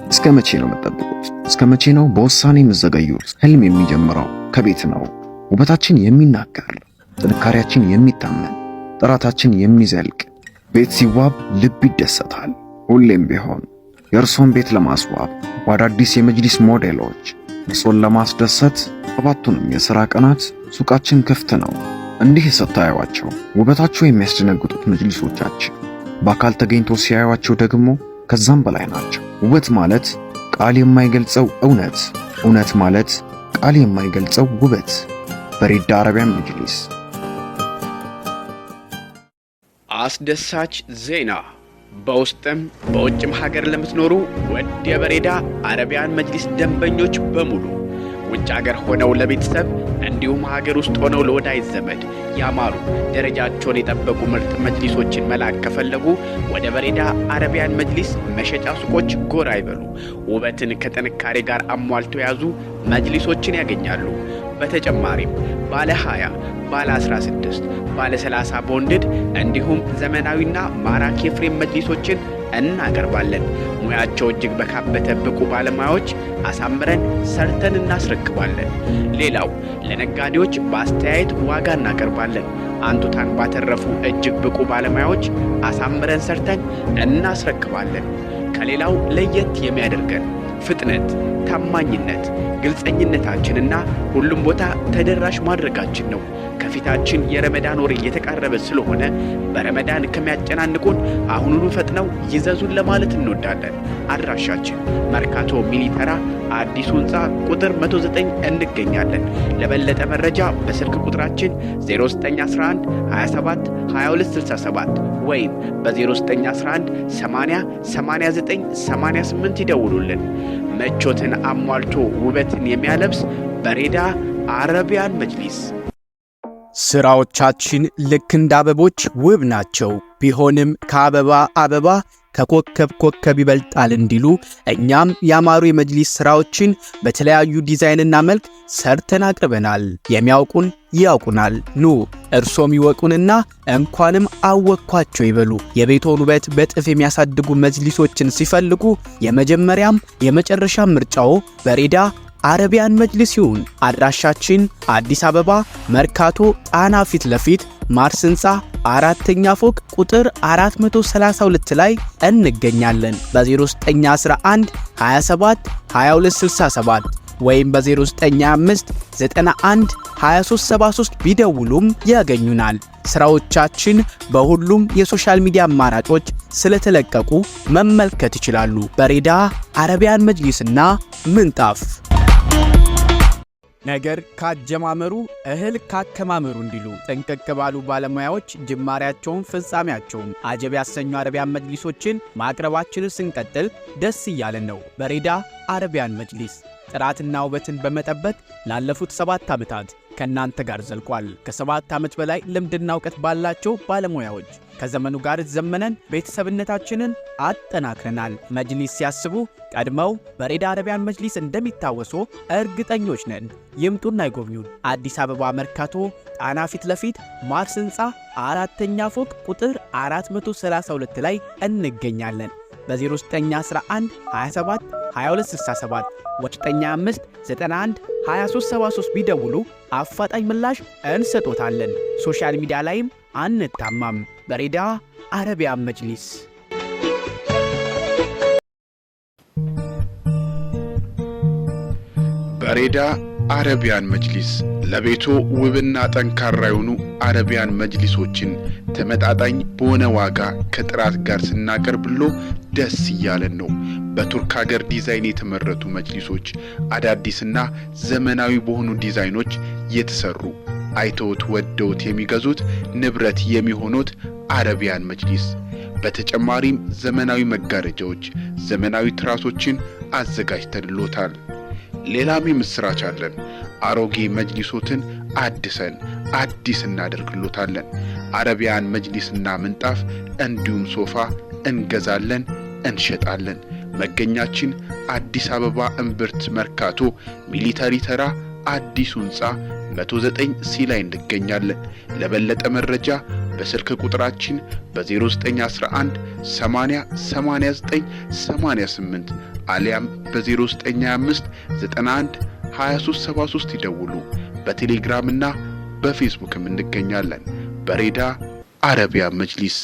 እስከመቼ ነው የምትጠብቁት? እስከመቼ ነው በውሳኔ የምትዘገዩት? ህልም የሚጀምረው ከቤት ነው። ውበታችን የሚናገር፣ ጥንካሬያችን የሚታመን፣ ጥራታችን የሚዘልቅ። ቤት ሲዋብ ልብ ይደሰታል። ሁሌም ቢሆን የእርሶን ቤት ለማስዋብ በአዳዲስ የመጅሊስ ሞዴሎች እርሶን ለማስደሰት 7ቱንም የሥራ ቀናት ሱቃችን ክፍት ነው። እንዲህ ስታዩዋቸው ውበታቸው የሚያስደነግጡት መጅሊሶቻችን በአካል ተገኝቶ ሲያዩዋቸው ደግሞ ከዛም በላይ ናቸው። ውበት ማለት ቃል የማይገልጸው እውነት፣ እውነት ማለት ቃል የማይገልጸው ውበት። በሬዳ አረቢያን መጅሊስ። አስደሳች ዜና! በውስጥም በውጭም ሀገር ለምትኖሩ ውድ የበሬዳ አረቢያን መጅሊስ ደንበኞች በሙሉ ውጭ ሀገር ሆነው ለቤተሰብ እንዲሁም ሀገር ውስጥ ሆነው ለወዳጅ ዘመድ ያማሩ ደረጃቸውን የጠበቁ ምርጥ መጅሊሶችን መላክ ከፈለጉ ወደ በሬዳ አረቢያን መጅሊስ መሸጫ ሱቆች ጎራ ይበሉ። ውበትን ከጥንካሬ ጋር አሟልተው የያዙ መጅሊሶችን ያገኛሉ። በተጨማሪም ባለ 20፣ ባለ 16፣ ባለ 30 ቦንድድ እንዲሁም ዘመናዊና ማራኪ ፍሬም መጅሊሶችን እናቀርባለን። ሙያቸው እጅግ በካበተ ብቁ ባለሙያዎች አሳምረን ሰርተን እናስረክባለን። ሌላው ለነጋዴዎች በአስተያየት ዋጋ እናቀርባለን። አንቱታን ባተረፉ እጅግ ብቁ ባለሙያዎች አሳምረን ሰርተን እናስረክባለን። ከሌላው ለየት የሚያደርገን ፍጥነት፣ ታማኝነት፣ ግልጸኝነታችንና ሁሉም ቦታ ተደራሽ ማድረጋችን ነው። ከፊታችን የረመዳን ወር እየተቃረበ ስለሆነ በረመዳን ከሚያጨናንቁን አሁኑኑ ፈጥነው ይዘዙን ለማለት እንወዳለን። አድራሻችን መርካቶ ሚሊተራ አዲሱ ህንፃ ቁጥር 109 እንገኛለን። ለበለጠ መረጃ በስልክ ቁጥራችን 0911 27 2267 ወይም በ0911 80 89 88 ይደውሉልን። ምቾትን አሟልቶ ውበትን የሚያለብስ በሬዳ አረቢያን መጅሊስ። ስራዎቻችን ልክ እንደ አበቦች ውብ ናቸው። ቢሆንም ከአበባ አበባ ከኮከብ ኮከብ ይበልጣል እንዲሉ እኛም ያማሩ የመጅሊስ ስራዎችን በተለያዩ ዲዛይንና መልክ ሰርተን አቅርበናል። የሚያውቁን ያውቁናል። ኑ እርሶም ይወቁንና እንኳንም አወቅኳቸው ይበሉ። የቤቶን ውበት በጥፍ የሚያሳድጉ መጅሊሶችን ሲፈልጉ የመጀመሪያም የመጨረሻ ምርጫው በሬዳ አረቢያን መጅሊስ ይሁን። አድራሻችን አዲስ አበባ መርካቶ ጣና ፊት ለፊት ማርስ ህንፃ 4ኛ ፎቅ ቁጥር 432 ላይ እንገኛለን። በ0911 27 2267 ወይም በ0925 91 2373 ቢደውሉም ያገኙናል። ስራዎቻችን በሁሉም የሶሻል ሚዲያ አማራጮች ስለተለቀቁ መመልከት ይችላሉ። በሬዳ አረቢያን መጅሊስና ምንጣፍ። ነገር ካጀማመሩ እህል ካከማመሩ እንዲሉ ጥንቅቅ ባሉ ባለሙያዎች ጅማሬያቸውን ፍጻሜያቸውን አጀብ ያሰኙ አረቢያን መጅሊሶችን ማቅረባችንን ስንቀጥል ደስ እያለን ነው። በሬዳ አረቢያን መጅሊስ ጥራትና ውበትን በመጠበቅ ላለፉት 7 ዓመታት ከናንተ ጋር ዘልቋል። ከ7 ዓመት በላይ ልምድና ዕውቀት ባላቸው ባለሙያዎች ከዘመኑ ጋር ዘመነን ቤተሰብነታችንን አጠናክረናል። መጅሊስ ሲያስቡ ቀድመው በሬዳ አረቢያን መጅሊስ እንደሚታወሱ እርግጠኞች ነን። ይምጡና ይጎብኙን። አዲስ አበባ መርካቶ ጣና ፊት ለፊት ማርስ ህንፃ 4ኛ ፎቅ ቁጥር 432 ላይ እንገኛለን። በ0911 27 2267 995 91 2373 ቢደውሉ አፋጣኝ ምላሽ እንሰጦታለን። ሶሻል ሚዲያ ላይም አንታማም። በሬዳ አረቢያን መጅሊስ። በሬዳ አረቢያን መጅሊስ ለቤቶ ውብና ጠንካራ የሆኑ አረቢያን መጅሊሶችን ተመጣጣኝ በሆነ ዋጋ ከጥራት ጋር ስናቀርብሎ ደስ እያለን ነው። በቱርክ ሀገር ዲዛይን የተመረቱ መጅሊሶች አዳዲስና ዘመናዊ በሆኑ ዲዛይኖች የተሰሩ አይተውት ወደውት የሚገዙት ንብረት የሚሆኑት አረቢያን መጅሊስ። በተጨማሪም ዘመናዊ መጋረጃዎች፣ ዘመናዊ ትራሶችን አዘጋጅተንሎታል። ሌላም ምስራች አለን። አሮጌ መጅሊሶትን አድሰን አዲስ እናደርግሎታለን። አረቢያን መጅሊስና ምንጣፍ እንዲሁም ሶፋ እንገዛለን፣ እንሸጣለን። መገኛችን አዲስ አበባ እምብርት መርካቶ ሚሊተሪ ተራ አዲሱ ህንፃ 109 ሲ ላይ እንገኛለን። ለበለጠ መረጃ በስልክ ቁጥራችን በ0911 80 89 88 አሊያም በ0925 91 2373 ይደውሉ። በቴሌግራም እና በፌስቡክም እንገኛለን። በሬዳ አረቢያን መጅሊስ